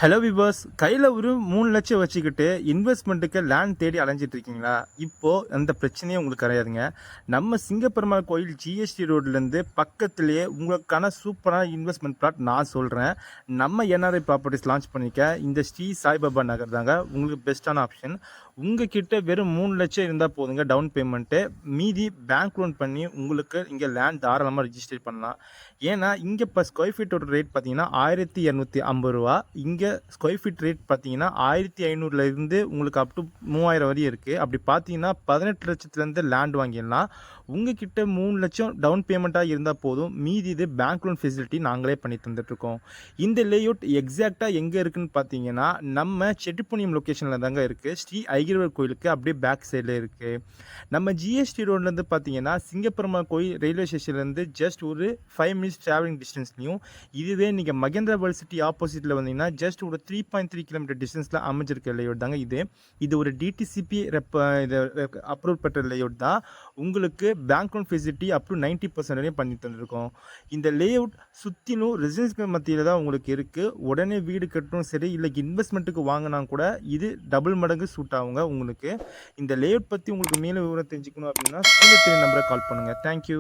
Hello viewers, கையில் ஒரு 3 லட்சம் வச்சுக்கிட்டு இன்வெஸ்ட்மெண்ட்டுக்கு லேண்ட் தேடி அலைஞ்சிட்டு இருக்கீங்களா? இப்போது அந்த பிரச்சனையே உங்களுக்கு கிடையாதுங்க. நம்ம சிங்கப்பெருமாள் கோயில் ஜிஎஸ்டி ரோட்லேருந்து பக்கத்துலேயே உங்களுக்கான சூப்பரான இன்வெஸ்ட்மெண்ட் பிளாட் நான் சொல்கிறேன். நம்ம என்ஆர்ஐ ப்ராப்பர்ட்டிஸ் லான்ச் பண்ணிக்க இந்த ஸ்ரீ சாய்பாபா நகர் தாங்க உங்களுக்கு பெஸ்ட்டான ஆப்ஷன். உங்கள் கிட்ட வெறும் 3 லட்சம் இருந்தால் போதுங்க டவுன் பேமெண்ட்டு. மீதி பேங்க் லோன் பண்ணி உங்களுக்கு இங்கே லேண்ட் தாராளமாக ரிஜிஸ்டர் பண்ணலாம். ஏன்னா இங்கே இப்போ ஸ்கொயர் ஃபீட்டோட ரேட் பார்த்தீங்கன்னா 1250 ரூபா. இங்கே ஸ்கொயர் ஃபீட் ரேட் பார்த்தீங்கன்னா 1500லேருந்து உங்களுக்கு அப் டு 3000 வரையும் இருக்குது. அப்படி பார்த்தீங்கன்னா 18 லட்சத்துலேருந்து லேண்ட் வாங்கிடலாம். உங்ககிட்ட 3 லட்சம் டவுன் பேமெண்ட்டாக இருந்தால் போதும். மீதி இது பேங்க் லோன் ஃபெசிலிட்டி நாங்களே பண்ணி தந்துட்டுருக்கோம். இந்த லேஅவுட் எக்ஸாக்டாக எங்கே இருக்குதுன்னு பார்த்தீங்கன்னா நம்ம செட்டிப்புனியம் லொக்கேஷனில் தாங்க இருக்குது. ஸ்ரீ ஐகிரவர் கோயிலுக்கு அப்படியே பேக் சைடில் இருக்குது. நம்ம ஜிஎஸ்டி ரோட்லேருந்து பார்த்தீங்கன்னா சிங்கப்பெருமாள் கோயில் ரயில்வே ஸ்டேஷன்லேருந்து ஜஸ்ட் ஒரு 5 மினிட்ஸ் ட்ராவலிங் டிஸ்டன்ஸ்லையும், இதுவே நீங்கள் மகேந்திரா வேர்ல்ட் சிட்டி ஆப்போசிட்டில் வந்தீங்கன்னா ஜஸ்ட் ஒரு 3.3 கிலோமீட்டர் டிஸ்டன்ஸில் அமைஞ்சிருக்க லேஅவுட் தாங்க இது ஒரு டிடிசிபி இது அப்ரூவ் பெற்ற லேஅவுட் தான். உங்களுக்கு bank loan facility up to 90% வரையும் பண்ணி தந்துருக்கோம். இந்த லேஅவுட் சுற்றிலும் ரெசிடென்ஸ்க்கு மத்தியில் தான் உங்களுக்கு இருக்குது. உடனே வீடு கட்டணும் சரி, இல்லை இன்வெஸ்ட்மெண்ட்டுக்கு வாங்கினா கூட இது டபுள் மடங்கு சூட் ஆகுங்க உங்களுக்கு. இந்த லேஅவுட் பற்றி உங்களுக்கு மேலும் விவரம் தெரிஞ்சுக்கணும் அப்படின்னா ஸ்க்ரீனில் தெரிய நம்பரை கால் பண்ணுங்கள். தேங்க்யூ.